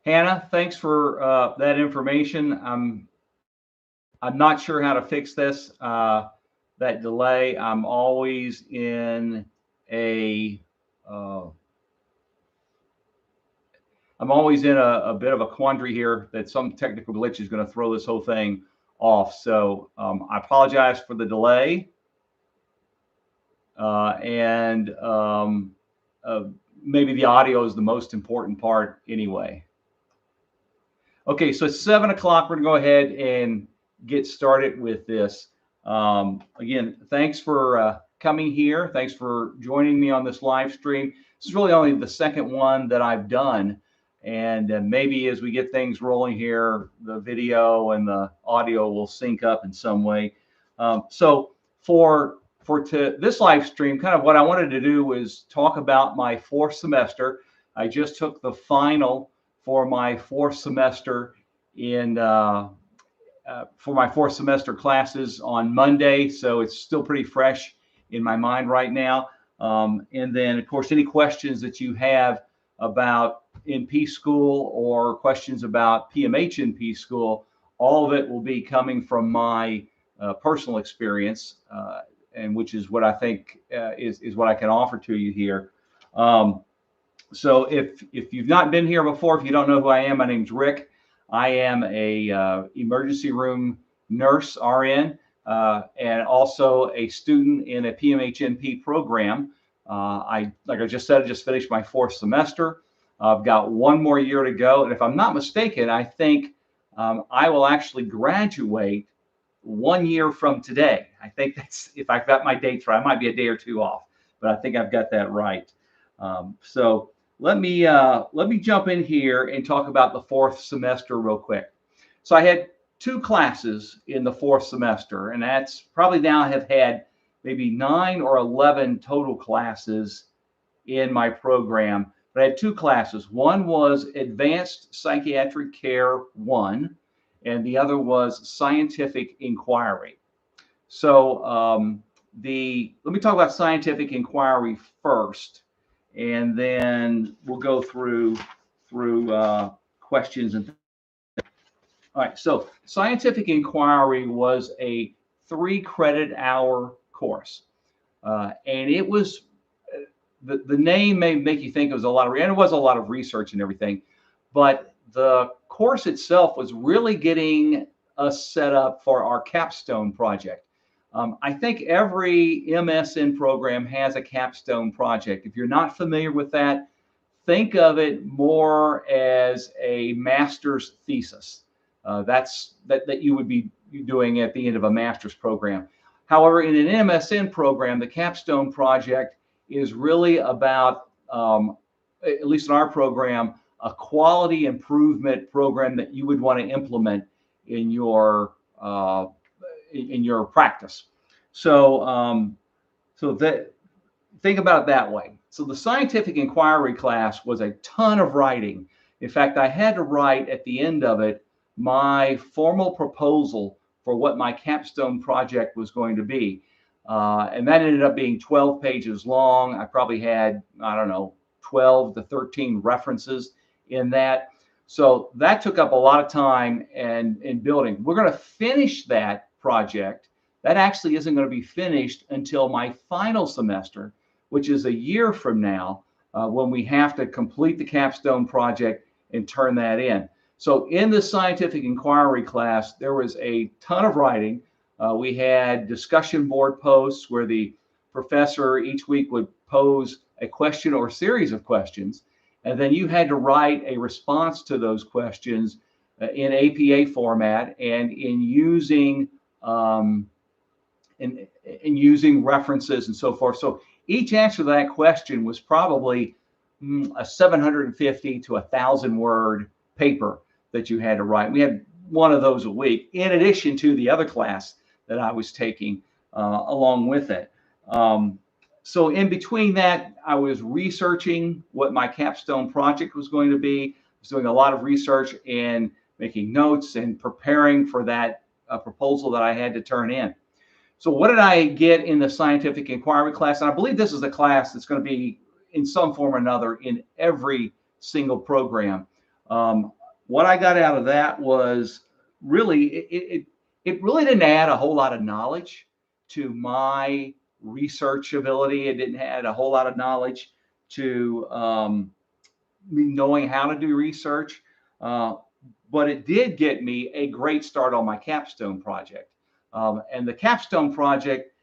Hannah, thanks for that information. I'm not sure how to fix this, that delay. I'm always in a uh, a bit of a quandary here that some technical glitch is going to throw this whole thing off. So I apologize for the delay, and uh, maybe the audio is the most important part anyway. Okay, so it's 7 o'clock. We're going to go ahead and get started with this. Again, thanks for coming here. Thanks for joining me on this live stream. This is really only the second one that I've done. And maybe as we get things rolling here, the video and the audio will sync up in some way. So for this live stream, kind of what I wanted to do was talk about my fourth semester. I just took the final for my fourth semester for my fourth semester classes on Monday, so it's still pretty fresh in my mind right now. And then, of course, any questions that you have about NP school or questions about PMHNP school, all of it will be coming from my personal experience, and which is what I think is what I can offer to you here. So if you've not been here before, if you don't know who I am, my name's Rick. I am a emergency room nurse, RN, and also a student in a PMHNP program. Like I just said, I just finished my fourth semester. I've got one more year to go, and if I'm not mistaken, I think I will actually graduate 1 year from today. I think that's, if I've got my dates right, I might be a day or two off, but I think I've got that right. So let me jump in here and talk about the fourth semester real quick. So I had 2 classes in the fourth semester, and that's probably now I have had maybe 9 or 11 total classes in my program. But I had 2 classes. One was Advanced Psychiatric Care 1, and the other was Scientific Inquiry. So let me talk about Scientific Inquiry first, and then we'll go through questions and. All right, so Scientific Inquiry was a 3-credit-hour course, and it was the name may make you think it was a lot of, and it was a lot of research and everything, but the course itself was really getting us set up for our capstone project. I think every MSN program has a capstone project. If you're not familiar with that, think of it more as a master's thesis. That you would be doing at the end of a master's program. However, in an MSN program, the capstone project is really about, at least in our program, a quality improvement program that you would want to implement in your practice. So think about it that way. So the Scientific Inquiry class was a ton of writing. In fact, I had to write at the end of it my formal proposal for what my capstone project was going to be. And that ended up being 12 pages long. I probably had, I don't know, 12 to 13 references in that. So that took up a lot of time in building. We're going to finish that project. That actually isn't going to be finished until my final semester, which is a year from now, when we have to complete the capstone project and turn that in. So in the Scientific Inquiry class, there was a ton of writing. We had discussion board posts where the professor each week would pose a question or a series of questions, and then you had to write a response to those questions in APA format and in using using references and so forth. So each answer to that question was probably a 750 to 1,000 word paper that you had to write. We had one of those a week, in addition to the other class that I was taking along with it. So in between that, I was researching what my capstone project was going to be. I was doing a lot of research and making notes and preparing for that proposal that I had to turn in. So what did I get in the Scientific Inquiry class? And I believe this is the class that's going to be in some form or another in every single program. what I got out of that was really, it really didn't add a whole lot of knowledge to my research ability. It didn't add a whole lot of knowledge to me knowing how to do research. But it did get me a great start on my capstone project. And the capstone project,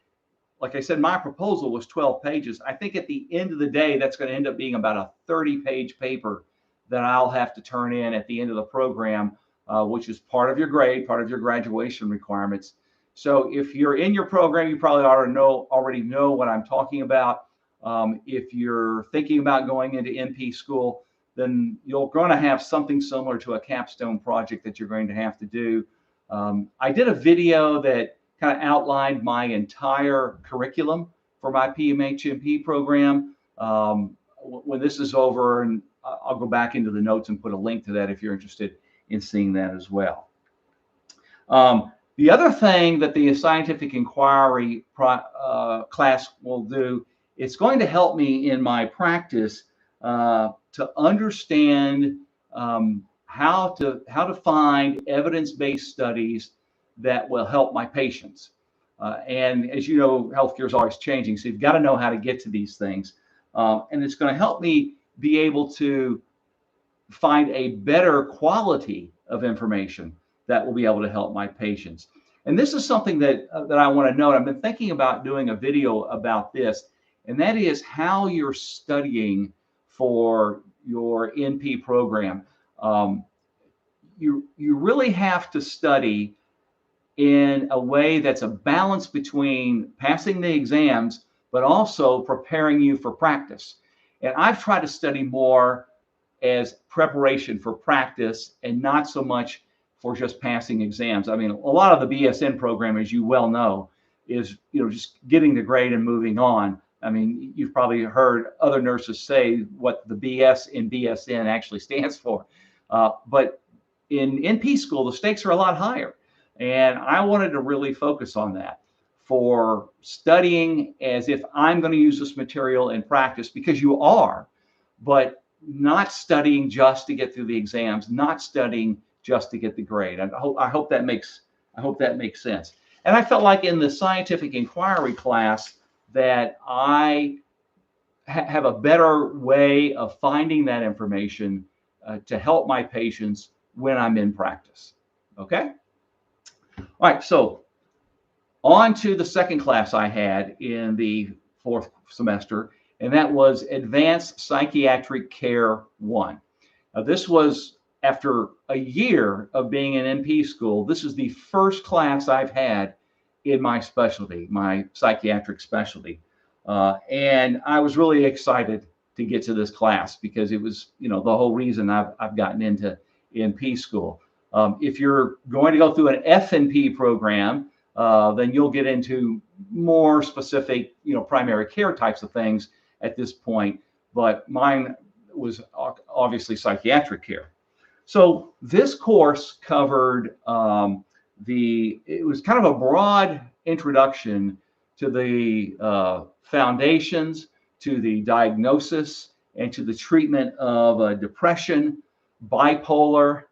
like I said, my proposal was 12 pages. I think at the end of the day, that's going to end up being about a 30-page paper that I'll have to turn in at the end of the program, which is part of your grade, part of your graduation requirements. So if you're in your program, you probably already know what I'm talking about. If you're thinking about going into NP school, then you're going to have something similar to a capstone project that you're going to have to do. I did a video that kind of outlined my entire curriculum for my PMHNP program. When this is over, and I'll go back into the notes and put a link to that if you're interested in seeing that as well. The other thing that the scientific inquiry class will do, it's going to help me in my practice to understand how to find evidence-based studies that will help my patients. And as you know, healthcare is always changing, so you've got to know how to get to these things. And it's going to help me be able to find a better quality of information that will be able to help my patients. And this is something that I want to note. I've been thinking about doing a video about this, and that is how you're studying for your NP program. You really have to study in a way that's a balance between passing the exams, but also preparing you for practice. And I've tried to study more as preparation for practice and not so much for just passing exams. I mean, a lot of the BSN program, as you well know, is just getting the grade and moving on. I mean, you've probably heard other nurses say what the BS in BSN actually stands for. But in NP school, the stakes are a lot higher. And I wanted to really focus on that for studying as if I'm going to use this material in practice, because you are, but not studying just to get through the exams, not studying just to get the grade. I hope that makes sense. And I felt like in the scientific inquiry class that I have a better way of finding that information to help my patients when I'm in practice. Okay? All right, so on to the second class I had in the fourth semester, and that was Advanced Psychiatric Care 1. Now, this was after a year of being in NP school. This is the first class I've had in my specialty, my psychiatric specialty. And I was really excited to get to this class because it was, the whole reason I've gotten into NP school. If you're going to go through an FNP program, then you'll get into more specific, primary care types of things at this point. But mine was obviously psychiatric care. So this course covered it was kind of a broad introduction to the foundations, to the diagnosis, and to the treatment of depression, bipolar,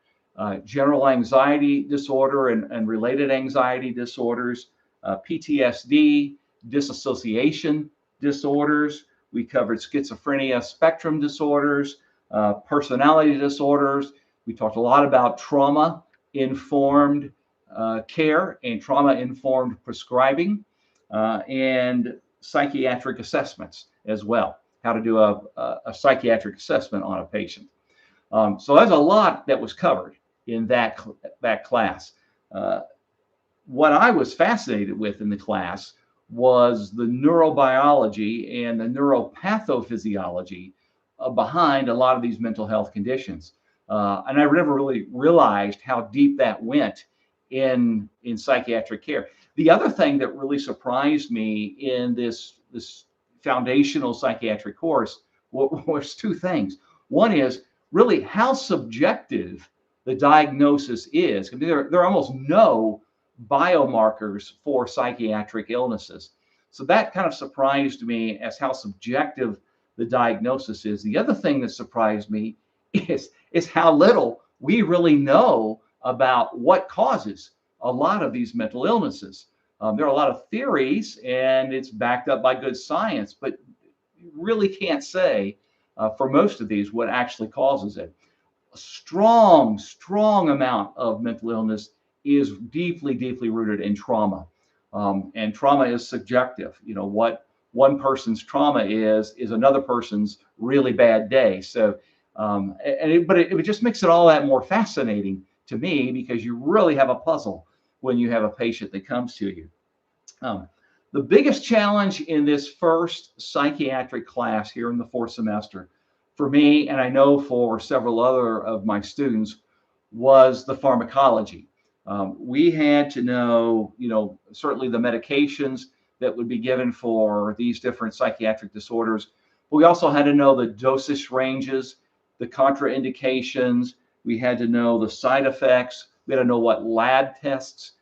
general anxiety disorder and related anxiety disorders, PTSD, dissociation disorders. We covered schizophrenia spectrum disorders, personality disorders. We talked a lot about trauma-informed care and trauma-informed prescribing, and psychiatric assessments as well, how to do a psychiatric assessment on a patient. So there's a lot that was covered in that class. What I was fascinated with in the class was the neurobiology and the neuropathophysiology behind a lot of these mental health conditions. And I never really realized how deep that went in psychiatric care. The other thing that really surprised me in this foundational psychiatric course was two things. One is really how subjective the diagnosis is. I mean, there are almost no biomarkers for psychiatric illnesses. So that kind of surprised me as how subjective the diagnosis is. The other thing that surprised me is how little we really know about what causes a lot of these mental illnesses. There are a lot of theories, and it's backed up by good science, but you really can't say for most of these what actually causes it. A strong amount of mental illness is deeply rooted in trauma. And trauma is subjective. What one person's trauma is another person's really bad day. So, but it just makes it all that more fascinating to me, because you really have a puzzle when you have a patient that comes to you. The biggest challenge in this first psychiatric class here in the fourth semester for me, and I know for several other of my students, was the pharmacology. We had to know, certainly the medications that would be given for these different psychiatric disorders. But we also had to know the dosage ranges, the contraindications. We had to know the side effects. We had to know what lab tests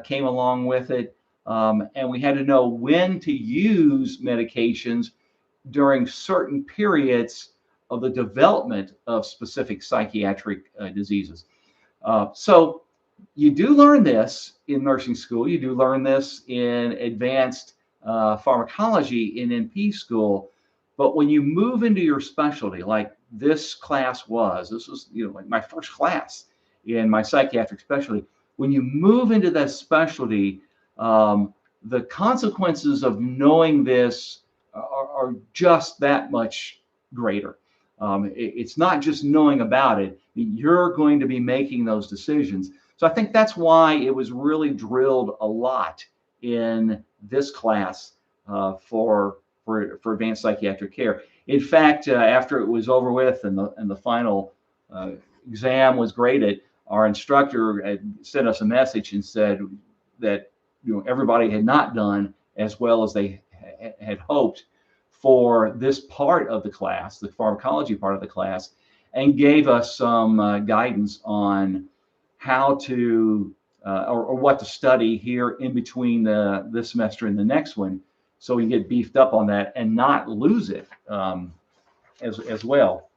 came along with it. And we had to know when to use medications during certain periods of the development of specific psychiatric diseases. So you do learn this in nursing school. You do learn this in advanced pharmacology in NP school. But when you move into your specialty, like this was like my first class in my psychiatric specialty. When you move into that specialty, the consequences of knowing this are just that much greater. It's not just knowing about it. You're going to be making those decisions. So I think that's why it was really drilled a lot in this class for advanced psychiatric care. In fact, after it was over with and the final exam was graded, our instructor had sent us a message and said that everybody had not done as well as they had hoped for this part of the class, the pharmacology part of the class, and gave us some guidance on how to or what to study here in between this semester and the next one, so we can get beefed up on that and not lose it as well.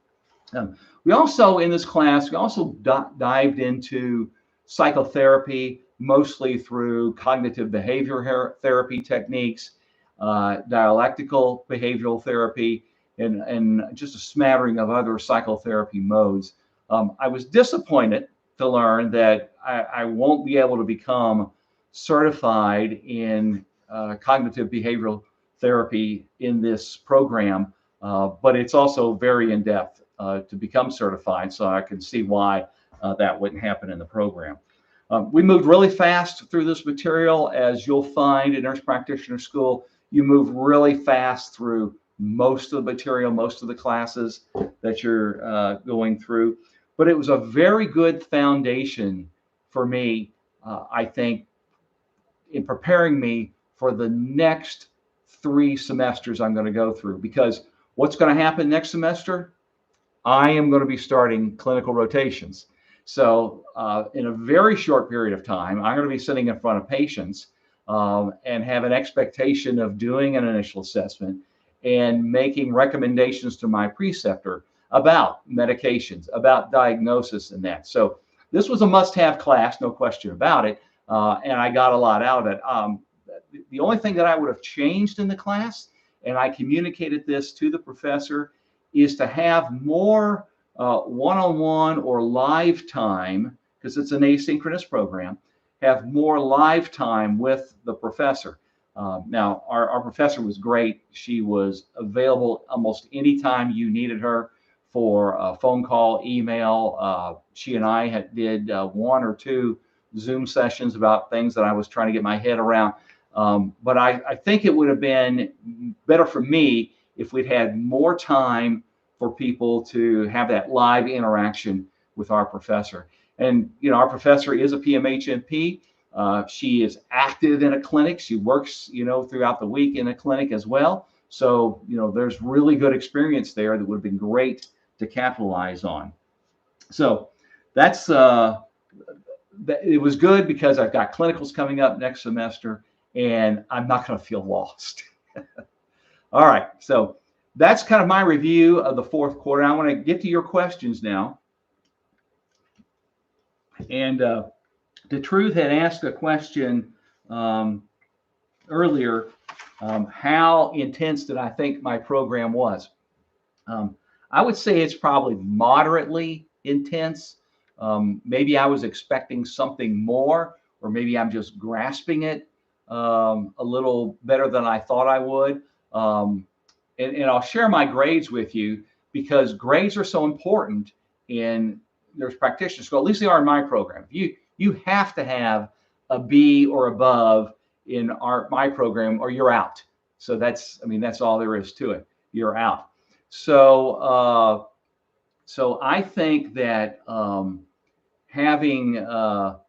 We also, in this class, dived into psychotherapy, mostly through cognitive behavior therapy techniques, dialectical behavioral therapy, and just a smattering of other psychotherapy modes. I was disappointed to learn that I won't be able to become certified in cognitive behavioral therapy in this program, but it's also very in-depth to become certified, so I can see why that wouldn't happen in the program. We moved really fast through this material. As you'll find in nurse practitioner school, you move really fast through most of the material, most of the classes that you're going through. But it was a very good foundation for me, I think, in preparing me for the next 3 semesters I'm going to go through. Because what's going to happen next semester? I am going to be starting clinical rotations. So in a very short period of time, I'm going to be sitting in front of patients and have an expectation of doing an initial assessment and making recommendations to my preceptor about medications, about diagnosis and that. So this was a must-have class, no question about it, and I got a lot out of it. The only thing that I would have changed in the class, and I communicated this to the professor, is to have more one-on-one or live time, because it's an asynchronous program, have more live time with the professor. Now, our professor was great. She was available almost anytime you needed her for a phone call, email. She and I did 1 or 2 Zoom sessions about things that I was trying to get my head around. But I think it would have been better for me if we'd had more time for people to have that live interaction with our professor. And, our professor is a PMHNP. She is active in a clinic. She works, throughout the week in a clinic as well. So, there's really good experience there that would have been great to capitalize on. So that's, it was good because I've got clinicals coming up next semester and I'm not going to feel lost. All right. So that's kind of my review of the fourth quarter. I want to get to your questions now. And the Truth had asked a question earlier. How intense did I think my program was? I would say it's probably moderately intense. Maybe I was expecting something more, or maybe I'm just grasping it a little better than I thought I would. And I'll share my grades with you because grades are so important in nurse practitioner school. At least they are in my program. You have to have a B or above in my program, or you're out. So that's all there is to it. You're out. So so I think that having the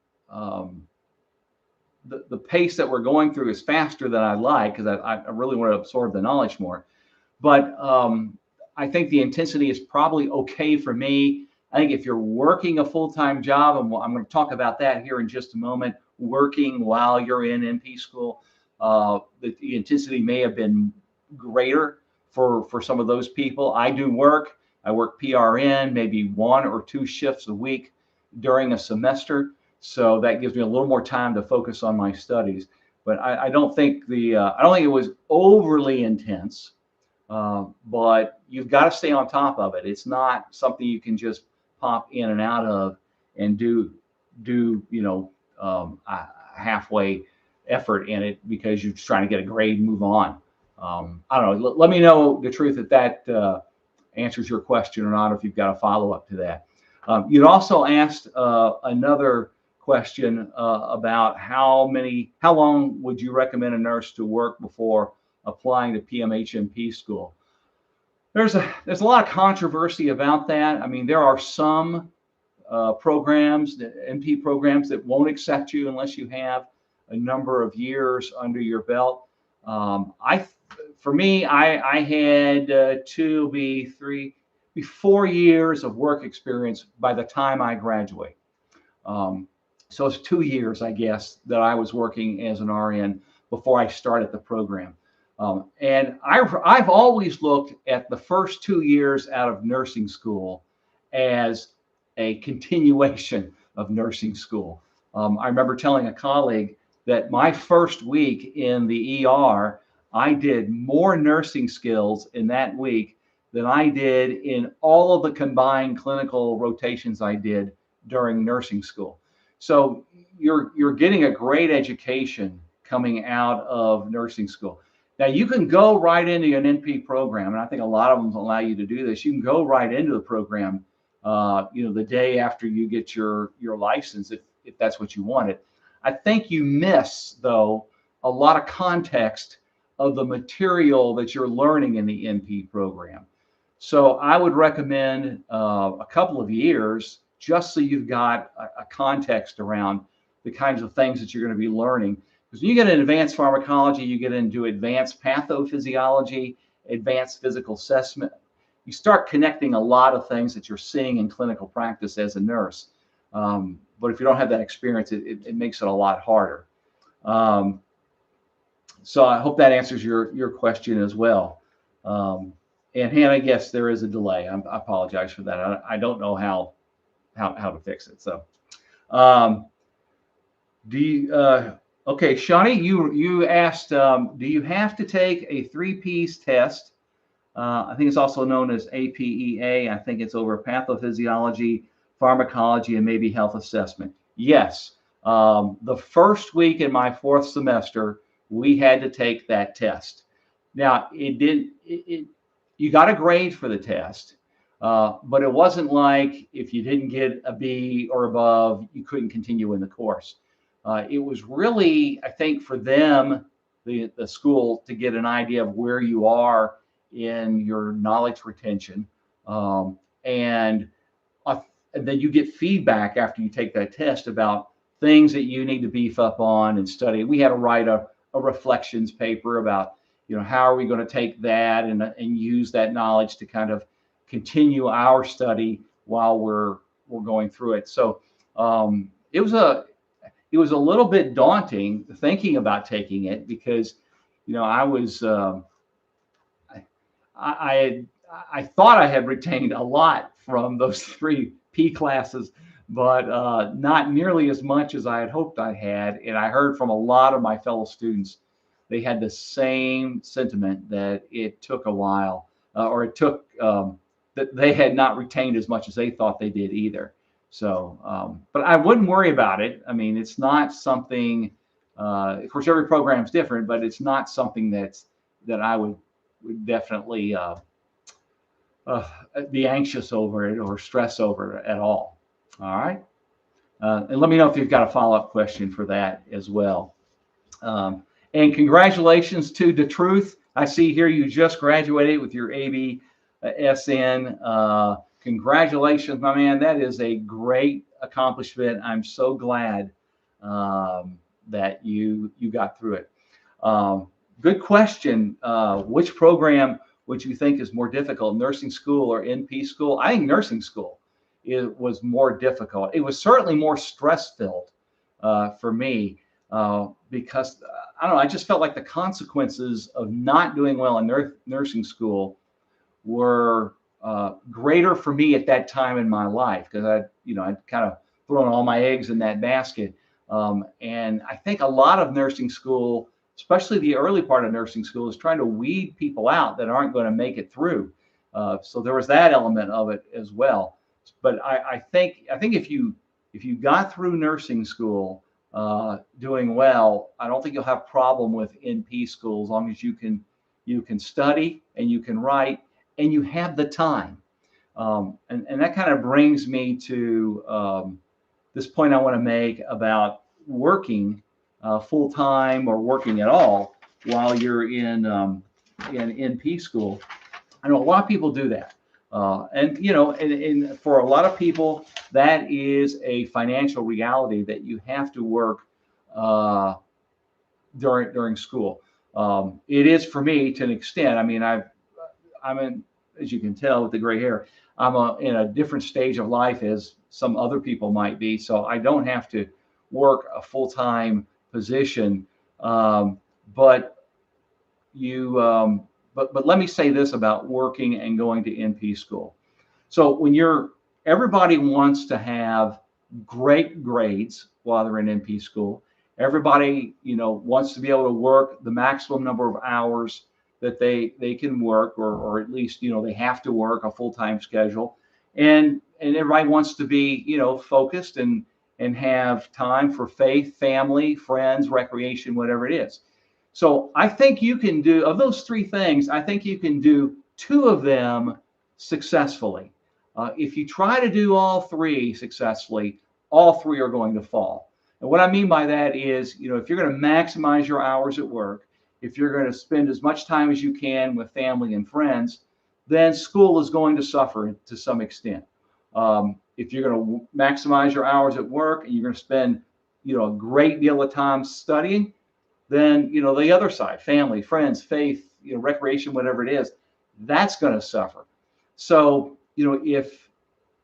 pace that we're going through is faster than I like, because I really want to absorb the knowledge more. But I think the intensity is probably okay for me. I think if you're working a full-time job, and I'm going to talk about that here in just a moment, working while you're in NP school, the intensity may have been greater for some of those people. I work PRN, maybe 1 or 2 shifts a week during a semester. So that gives me a little more time to focus on my studies. But I don't think it was overly intense. But you've got to stay on top of it. It's not something you can just pop in and out of and do a halfway effort in it because you're just trying to get a grade and move on. I don't know. Let me know the truth if that answers your question or not, or if you've got a follow-up to that. You'd also asked another question about how long would you recommend a nurse to work before applying to PMHNP school. There's a lot of controversy about that. I mean, there are some programs, NP programs, that won't accept you unless you have a number of years under your belt. For me, I had 4 years of work experience by the time I graduate. So it's 2 years, I guess, that I was working as an RN before I started the program. And I've always looked at the first 2 years out of nursing school as a continuation of nursing school. I remember telling a colleague that my first week in the ER, I did more nursing skills in that week than I did in all of the combined clinical rotations I did during nursing school. So you're getting a great education coming out of nursing school. Now you can go right into an NP program, and I think a lot of them allow you to do this. You can go right into the program, the day after you get your license, if that's what you wanted. I think you miss, though, a lot of context of the material that you're learning in the NP program. So I would recommend a couple of years just so you've got a context around the kinds of things that you're going to be learning. Because when you get into advanced pharmacology, you get into advanced pathophysiology, advanced physical assessment. You start connecting a lot of things that you're seeing in clinical practice as a nurse. But if you don't have that experience, it makes it a lot harder. So I hope that answers your question as well. And Hannah, yes, there is a delay. I apologize for that. I don't know how to fix it. So, okay, Shani, you asked, do you have to take a 3 Ps test? I think it's also known as APEA. I think it's over pathophysiology, pharmacology, and maybe health assessment. Yes. The first week in my 4th semester, we had to take that test. Now, you got a grade for the test, but it wasn't like if you didn't get a B or above, you couldn't continue in the course. It was really, I think, for them, the school, to get an idea of where you are in your knowledge retention. And then you get feedback after you take that test about things that you need to beef up on and study. We had to write a reflections paper about, how are we going to take that and use that knowledge to kind of continue our study while we're going through it. So it was a little bit daunting thinking about taking it because, I was I thought I had retained a lot from those 3 P classes but not nearly as much as I had hoped I had. And I heard from a lot of my fellow students, they had the same sentiment that it took a while, or it took that they had not retained as much as they thought they did either. So, but I wouldn't worry about it. I mean, it's not something. Of course, every program is different, but it's not something that I would definitely uh, be anxious over it or stress over it at all. All right. And let me know if you've got a follow-up question for that as well. And congratulations to the Truth. I see here you just graduated with your ABSN. Congratulations, my man. That is a great accomplishment. I'm so glad that you got through it. Good question. Which program would you think is more difficult, nursing school or NP school? I think nursing school was more difficult. It was certainly more stress-filled for me because I don't know. I just felt like the consequences of not doing well in nursing school were greater for me at that time in my life because I'd kind of thrown all my eggs in that basket. And I think a lot of nursing school, especially the early part of nursing school, is trying to weed people out that aren't going to make it through. So there was that element of it as well. But I think if you got through nursing school doing well, I don't think you'll have a problem with NP school as long as you can study and you can write and you have the time. And that kind of brings me to this point I want to make about working full time or working at all while you're in NP school. I know a lot of people do that. And for a lot of people, that is a financial reality that you have to work during school. It is for me to an extent. I mean, I'm in, as you can tell with the gray hair, I'm in a different stage of life as some other people might be. So I don't have to work a full-time position. But let me say this about working and going to NP school. So everybody wants to have great grades while they're in NP school. Everybody, wants to be able to work the maximum number of hours that they can work, or at least, they have to work a full-time schedule. And everybody wants to be, focused and have time for faith, family, friends, recreation, whatever it is. So I think you can do, of those three things, I think you can do two of them successfully. If you try to do all three successfully, all three are going to fall. And what I mean by that is, if you're going to maximize your hours at work, if you're going to spend as much time as you can with family and friends, then school is going to suffer to some extent. If you're going to maximize your hours at work and you're going to spend, a great deal of time studying, then, the other side, family, friends, faith, recreation, whatever it is, that's going to suffer. So, if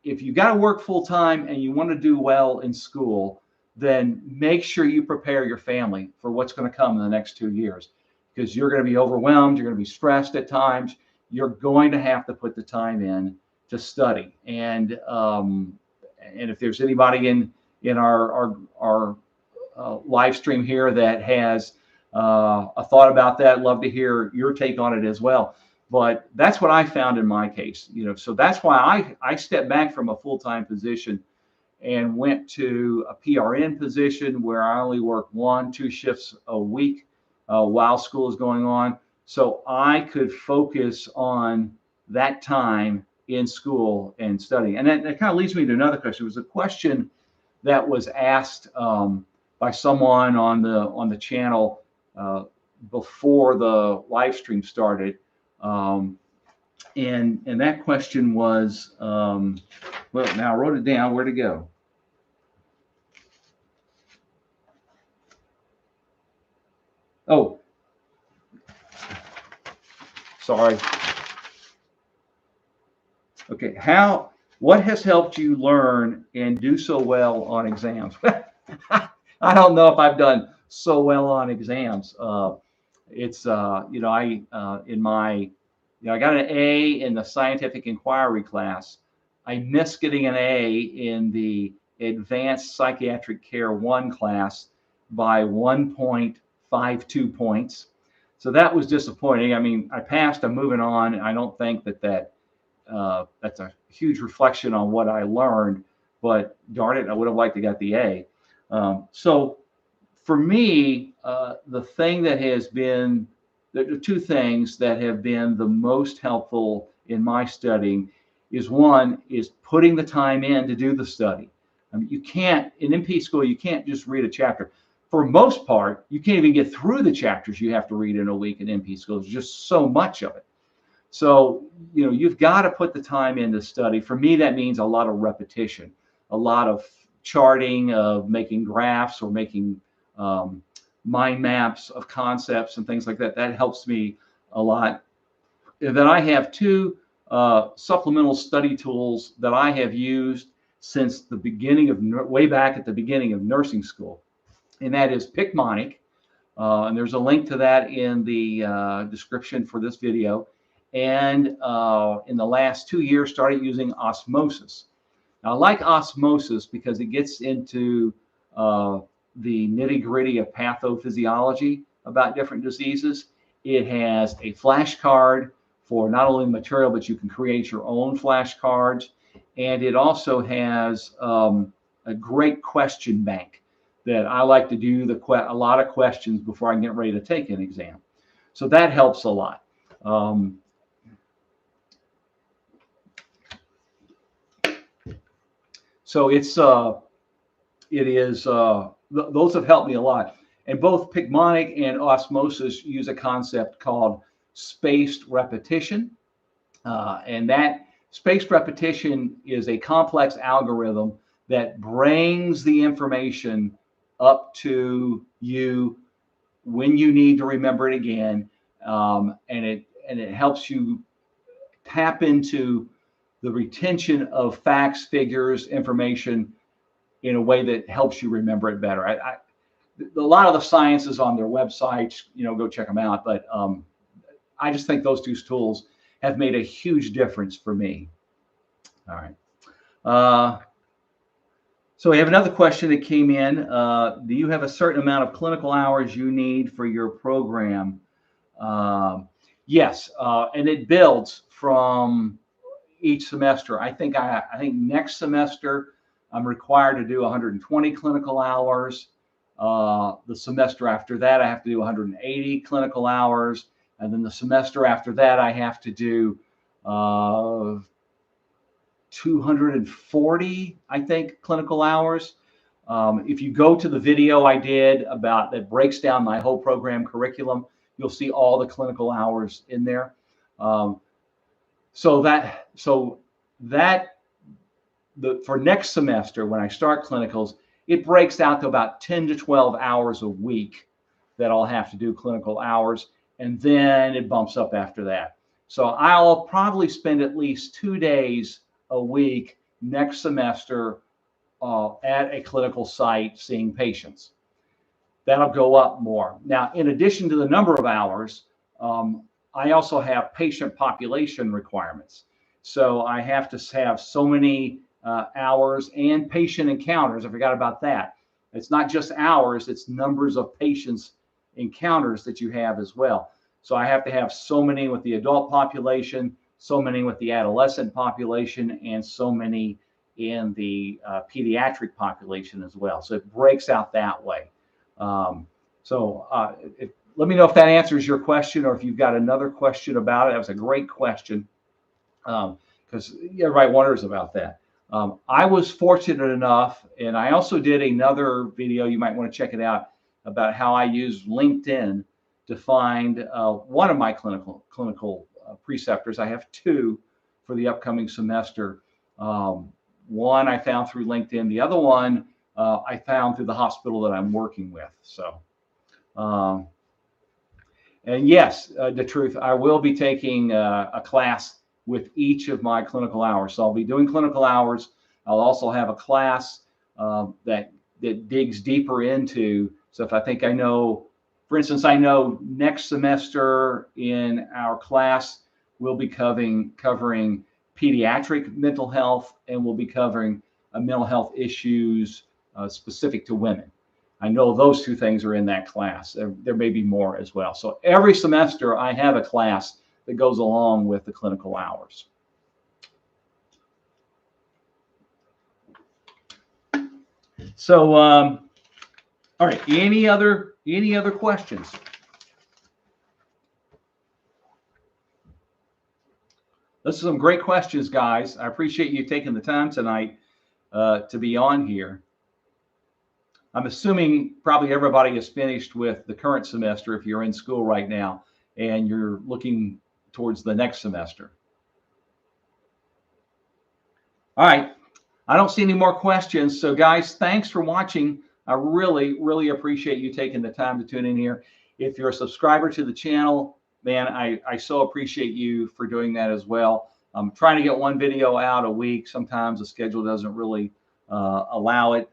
you got to work full time and you want to do well in school, then make sure you prepare your family for what's going to come in the next 2 years, because you're going to be overwhelmed. You're going to be stressed at times. You're going to have to put the time in to study. And if there's anybody in our live stream here that has a thought about that, love to hear your take on it as well. But that's what I found in my case, so that's why I stepped back from a full-time position and went to a PRN position where I only work 1-2 shifts a week while school is going on. So I could focus on that time in school and studying. And that kind of leads me to another question. It was a question that was asked by someone on the channel before the live stream started. And that question was, well, now I wrote it down. Where'd it go? Oh, sorry. Okay, what has helped you learn and do so well on exams? I don't know if I've done so well on exams. It's I got an A in the scientific inquiry class. I missed getting an A in the Advanced Psychiatric Care 1 class by 1.52 points. So that was disappointing. I mean, I passed, I'm moving on. I don't think that's a huge reflection on what I learned, but darn it, I would have liked to get the A. So for me, the thing that has been, the two things that have been the most helpful in my studying is, one is putting the time in to do the study. I mean, you can't, in MP school, you can't just read a chapter. For most part, you can't even get through the chapters you have to read in a week in MP school. There's just so much of it. So, you know, you've got to put the time in to study. For me, that means a lot of repetition, a lot of charting, of making graphs or making mind maps of concepts and things like that. That helps me a lot. And then I have two supplemental study tools that I have used since the beginning of, way back at the beginning of nursing school. And that is PMHNP. And there's a link to that in the description for this video. And in the last 2 years, started using osmosis. Now, I like osmosis because it gets into the nitty-gritty of pathophysiology about different diseases. It has a flashcard for not only material, but you can create your own flashcards. And it also has a great question bank that I like to do a lot of questions before I get ready to take an exam. So that helps a lot. So those have helped me a lot. And both PMHNP and osmosis use a concept called spaced repetition. And that spaced repetition is a complex algorithm that brings the information up to you when you need to remember it again. And it helps you tap into the retention of facts, figures, information in a way that helps you remember it better. A lot of the science is on their websites, you know, go check them out. But I just think those two tools have made a huge difference for me. All right. So we have another question that came in. Do you have a certain amount of clinical hours you need for your program? Yes, and it builds from each semester. I think next semester I'm required to do 120 clinical hours. The semester after that, I have to do 180 clinical hours. And then the semester after that, I have to do 240, I think, clinical hours. If you go to the video I did about that breaks down my whole program curriculum, you'll see all the clinical hours in there. For next semester, when I start clinicals, it breaks out to about 10 to 12 hours a week that I'll have to do clinical hours, and then it bumps up after that. So I'll probably spend at least 2 days a week next semester at a clinical site seeing patients. That'll go up more. Now, in addition to the number of hours, I also have patient population requirements. So I have to have so many hours and patient encounters. I forgot about that. It's not just hours, it's numbers of patients encounters that you have as well. So I have to have so many with the adult population, so many with the adolescent population, and so many in the pediatric population as well. So it breaks out that way. Let me know if that answers your question, or if you've got another question about it. That was a great question, because everybody wonders about that. I was fortunate enough, and I also did another video, you might want to check it out, about how I use LinkedIn to find one of my clinical preceptors. I have two for the upcoming semester. One I found through LinkedIn. The other one I found through the hospital that I'm working with. So, and yes, the truth, I will be taking a class with each of my clinical hours. So I'll be doing clinical hours. I'll also have a class that digs deeper into. So if I think I know, for instance, I know next semester in our class, we'll be covering pediatric mental health, and we'll be covering mental health issues specific to women. I know those two things are in that class. There may be more as well. So every semester I have a class that goes along with the clinical hours. So, all right. Any other questions? This is some great questions, guys. I appreciate you taking the time tonight to be on here. I'm assuming probably everybody is finished with the current semester if you're in school right now and you're looking towards the next semester. All right. I don't see any more questions. So guys, thanks for watching. I really, really appreciate you taking the time to tune in here. If you're a subscriber to the channel, man, I so appreciate you for doing that as well. I'm trying to get one video out a week. Sometimes the schedule doesn't really allow it.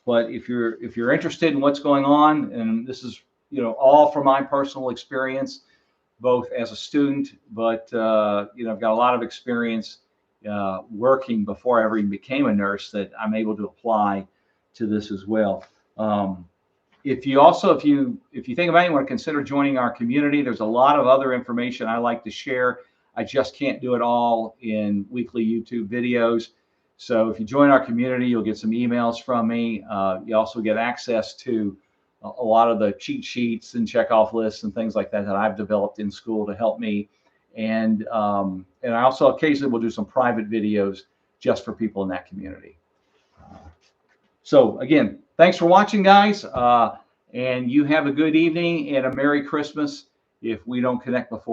But if you're interested in what's going on, and this is all from my personal experience, both as a student, but I've got a lot of experience working before I ever even became a nurse that I'm able to apply to this as well. If you think about it, you want to consider joining our community, there's a lot of other information I like to share. I just can't do it all in weekly YouTube videos. So if you join our community, you'll get some emails from me. You also get access to a lot of the cheat sheets and checkoff lists and things like that that I've developed in school to help me. And I also occasionally will do some private videos just for people in that community. So again, thanks for watching, guys. And you have a good evening and a Merry Christmas if we don't connect before.